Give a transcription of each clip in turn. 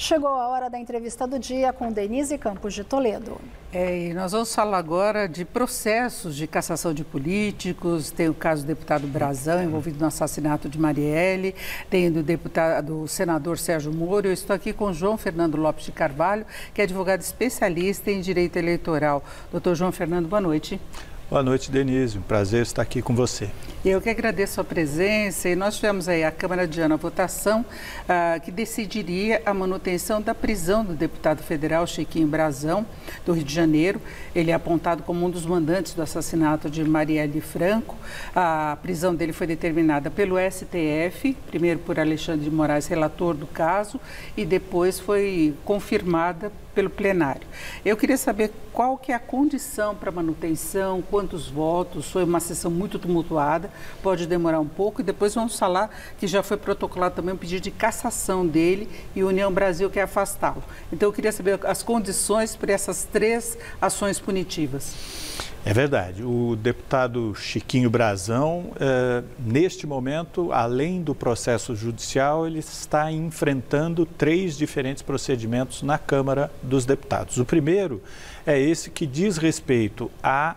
Chegou a hora da entrevista do dia com Denise Campos de Toledo. E nós vamos falar agora de processos de cassação de políticos. Tem o caso do deputado Brazão, envolvido no assassinato de Marielle. Tem do senador Sérgio Moro. Eu estou aqui com João Fernando Lopes de Carvalho, que é advogado especialista em direito eleitoral. Doutor João Fernando, boa noite. Boa noite, Denise. Um prazer estar aqui com você. Eu que agradeço a presença. E nós tivemos aí a Câmara de Ana votação que decidiria a manutenção da prisão do deputado federal Chiquinho Brazão, do Rio de Janeiro. Ele é apontado como um dos mandantes do assassinato de Marielle Franco. A prisão dele foi determinada pelo STF, primeiro por Alexandre de Moraes, relator do caso, e depois foi confirmada pelo plenário. Eu queria saber qual que é a condição para manutenção, quantos votos, foi uma sessão muito tumultuada, pode demorar um pouco, e depois vamos falar que já foi protocolado também um pedido de cassação dele e a União Brasil quer afastá-lo. Então eu queria saber as condições para essas 3 ações punitivas. É verdade. O deputado Chiquinho Brazão, neste momento, além do processo judicial, ele está enfrentando 3 diferentes procedimentos na Câmara dos Deputados. O primeiro é esse que diz respeito à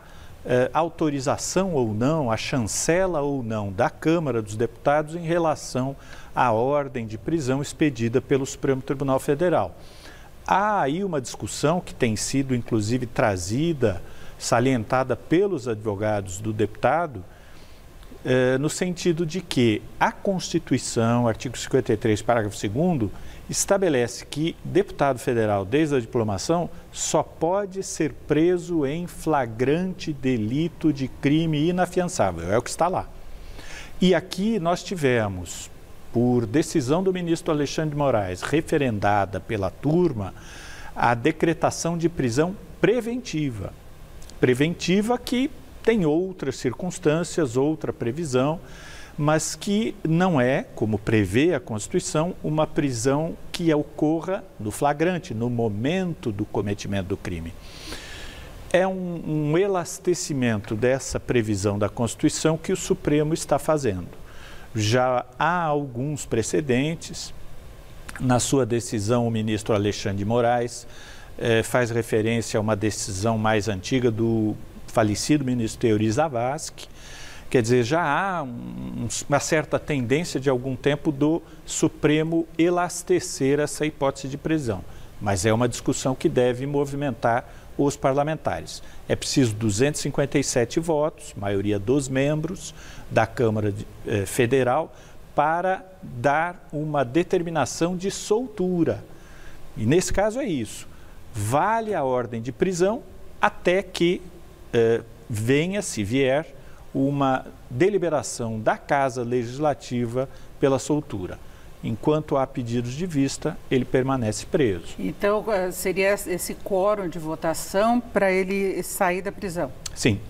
autorização ou não, à chancela ou não da Câmara dos Deputados em relação à ordem de prisão expedida pelo Supremo Tribunal Federal. Há aí uma discussão que tem sido, inclusive, salientada pelos advogados do deputado, no sentido de que a Constituição, artigo 53, parágrafo 2º, estabelece que deputado federal, desde a diplomação, só pode ser preso em flagrante delito de crime inafiançável, é o que está lá. E aqui nós tivemos, por decisão do ministro Alexandre de Moraes, referendada pela turma, a decretação de prisão preventiva. Preventiva que tem outras circunstâncias, outra previsão, mas que não é, como prevê a Constituição, uma prisão que ocorra no flagrante, no momento do cometimento do crime. É um elastecimento dessa previsão da Constituição que o Supremo está fazendo. Já há alguns precedentes. Na sua decisão, o ministro Alexandre de Moraes faz referência a uma decisão mais antiga do falecido ministro Teori Zavascki. Quer dizer, já há uma certa tendência de algum tempo do Supremo elastecer essa hipótese de prisão. Mas é uma discussão que deve movimentar os parlamentares. É preciso 257 votos, maioria dos membros da Câmara Federal, para dar uma determinação de soltura. E nesse caso é isso. Vale a ordem de prisão até que venha, se vier, uma deliberação da Casa Legislativa pela soltura. Enquanto há pedidos de vista, ele permanece preso. Então, seria esse quórum de votação para ele sair da prisão? Sim.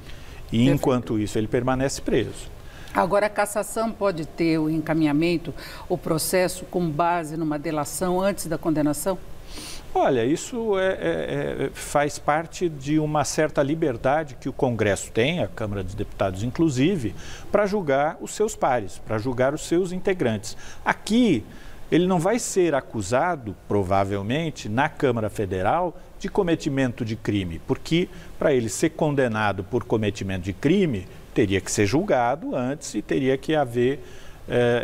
E enquanto isso, ele permanece preso. Agora, a cassação pode ter o encaminhamento, o processo com base numa delação antes da condenação? Olha, isso faz parte de uma certa liberdade que o Congresso tem, a Câmara dos Deputados inclusive, para julgar os seus pares, para julgar os seus integrantes. Aqui, ele não vai ser acusado, provavelmente, na Câmara Federal, de cometimento de crime, porque para ele ser condenado por cometimento de crime, teria que ser julgado antes e teria que haver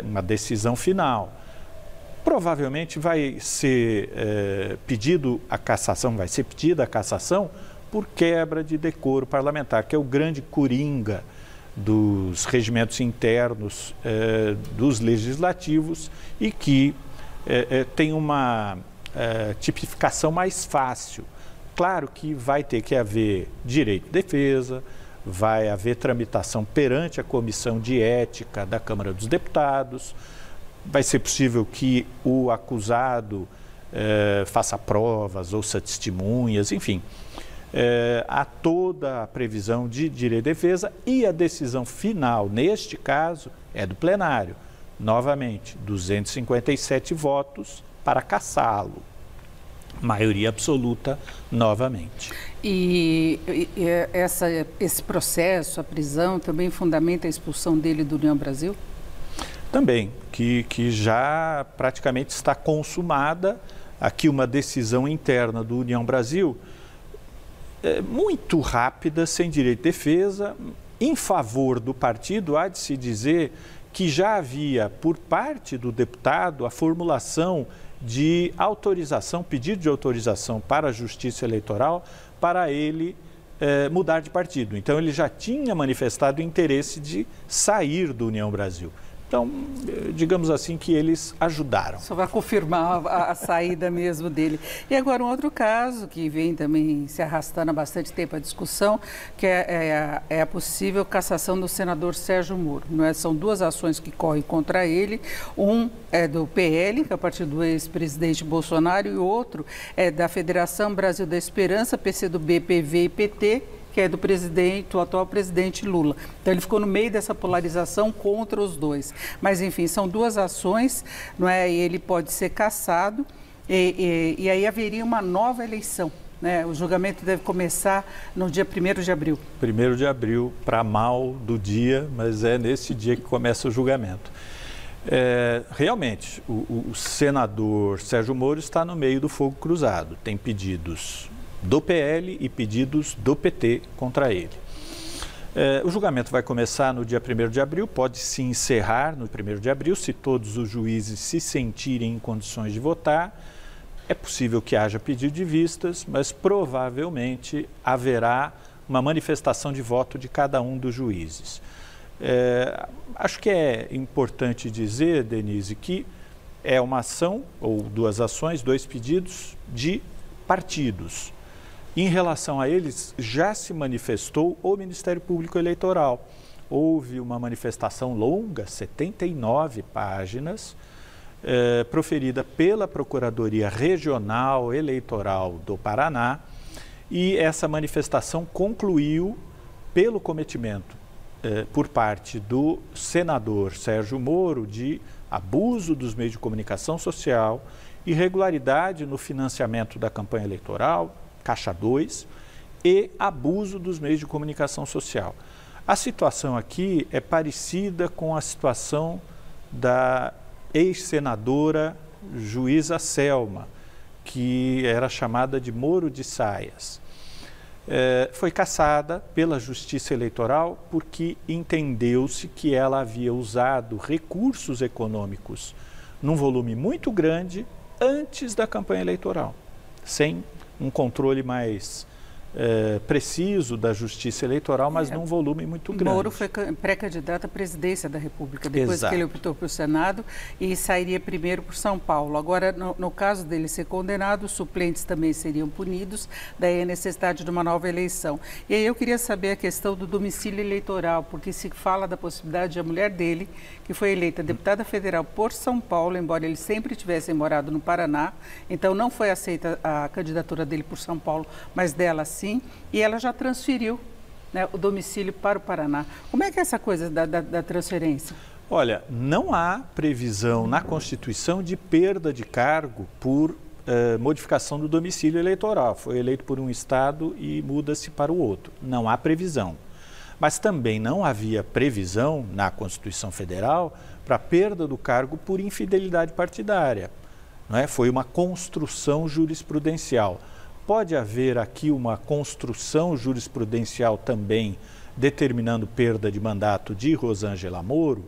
uma decisão final. Provavelmente vai ser pedida a cassação por quebra de decoro parlamentar, que é o grande coringa dos regimentos internos dos legislativos e que tem uma tipificação mais fácil. Claro que vai ter que haver direito de defesa, vai haver tramitação perante a Comissão de Ética da Câmara dos Deputados. Vai ser possível que o acusado faça provas, ouça testemunhas, enfim. Há toda a previsão de direito de defesa e a decisão final, neste caso, é do plenário. Novamente, 257 votos para cassá-lo. Maioria absoluta, novamente. E esse processo, a prisão, também fundamenta a expulsão dele do União Brasil? Também, que já praticamente está consumada aqui uma decisão interna do União Brasil, muito rápida, sem direito de defesa, em favor do partido. Há de se dizer que já havia, por parte do deputado, a formulação de autorização, pedido de autorização para a Justiça Eleitoral para ele mudar de partido. Então, ele já tinha manifestado o interesse de sair do União Brasil. Então, digamos assim que eles ajudaram. Só vai confirmar a saída mesmo dele. E agora um outro caso que vem também se arrastando há bastante tempo a discussão, que é a possível cassação do senador Sérgio Moro. Não é? São duas ações que correm contra ele. Um é do PL, que é o partido do ex-presidente Bolsonaro, e o outro é da Federação Brasil da Esperança, PCdoB, PV e PT, que é do presidente, o atual presidente Lula. Então, ele ficou no meio dessa polarização contra os dois. Mas, enfim, são duas ações, não é? E ele pode ser cassado e aí haveria uma nova eleição, né? O julgamento deve começar no dia 1º de abril. 1º de abril, para mal do dia, mas é nesse dia que começa o julgamento. Realmente, o senador Sérgio Moro está no meio do fogo cruzado. Tem pedidos do PL e pedidos do PT contra ele. O julgamento vai começar no dia 1º de abril, pode se encerrar no 1º de abril, se todos os juízes se sentirem em condições de votar. É possível que haja pedido de vistas, mas provavelmente haverá uma manifestação de voto de cada um dos juízes. Acho que é importante dizer, Denise, que é uma ação, ou duas ações, dois pedidos de partidos. Em relação a eles, já se manifestou o Ministério Público Eleitoral. Houve uma manifestação longa, 79 páginas, proferida pela Procuradoria Regional Eleitoral do Paraná, e essa manifestação concluiu pelo cometimento por parte do senador Sérgio Moro de abuso dos meios de comunicação social, irregularidade no financiamento da campanha eleitoral, Caixa 2, e abuso dos meios de comunicação social. A situação aqui é parecida com a situação da ex-senadora juíza Selma, que era chamada de Moro de Saias. Foi cassada pela Justiça Eleitoral porque entendeu-se que ela havia usado recursos econômicos num volume muito grande antes da campanha eleitoral, sem um controle mais preciso da Justiça Eleitoral, mas num volume muito grande. Moro foi pré-candidato à presidência da República, depois que ele optou para o Senado e sairia primeiro por São Paulo. Agora, no caso dele ser condenado, os suplentes também seriam punidos, daí a necessidade de uma nova eleição. E aí eu queria saber a questão do domicílio eleitoral, porque se fala da possibilidade de a mulher dele, que foi eleita deputada federal por São Paulo, embora ele sempre tivesse morado no Paraná, então não foi aceita a candidatura dele por São Paulo, mas dela sim, e ela já transferiu, né, o domicílio para o Paraná. Como é que é essa coisa da transferência? Olha, não há previsão na Constituição de perda de cargo por modificação do domicílio eleitoral. Foi eleito por um estado e muda-se para o outro. Não há previsão. Mas também não havia previsão na Constituição Federal para perda do cargo por infidelidade partidária. Não é? Foi uma construção jurisprudencial. Pode haver aqui uma construção jurisprudencial também determinando perda de mandato de Rosângela Moro?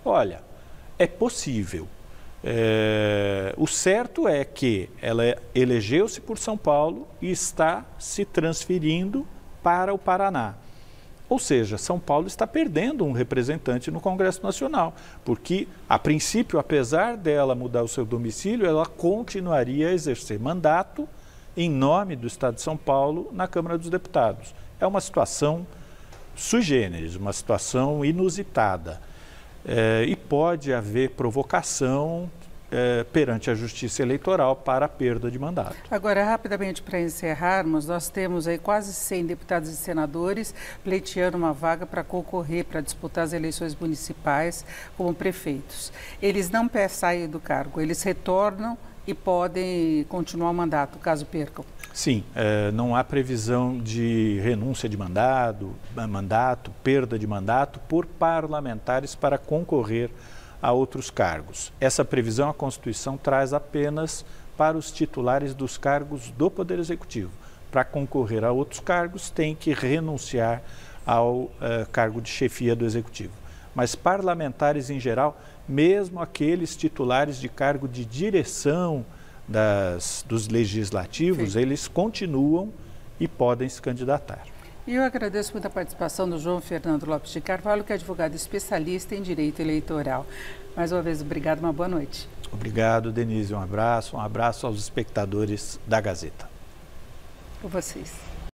Olha, é possível. O certo é que ela elegeu-se por São Paulo e está se transferindo para o Paraná. Ou seja, São Paulo está perdendo um representante no Congresso Nacional, porque, a princípio, apesar dela mudar o seu domicílio, ela continuaria a exercer mandato em nome do Estado de São Paulo na Câmara dos Deputados. É uma situação sui generis, uma situação inusitada. E pode haver provocação perante a Justiça Eleitoral para a perda de mandato. Agora, rapidamente, para encerrarmos, nós temos aí quase 100 deputados e senadores pleiteando uma vaga para concorrer, para disputar as eleições municipais como prefeitos. Eles não saem do cargo, eles retornam e podem continuar o mandato, caso percam. Sim, não há previsão de renúncia de mandato, perda de mandato por parlamentares para concorrer a outros cargos. Essa previsão a Constituição traz apenas para os titulares dos cargos do Poder Executivo. Para concorrer a outros cargos, tem que renunciar ao cargo de chefia do Executivo. Mas parlamentares em geral, mesmo aqueles titulares de cargo de direção dos legislativos, eles continuam e podem se candidatar. E eu agradeço muito a participação do João Fernando Lopes de Carvalho, que é advogado especialista em direito eleitoral. Mais uma vez, obrigado, uma boa noite. Obrigado, Denise, um abraço aos espectadores da Gazeta. Por vocês.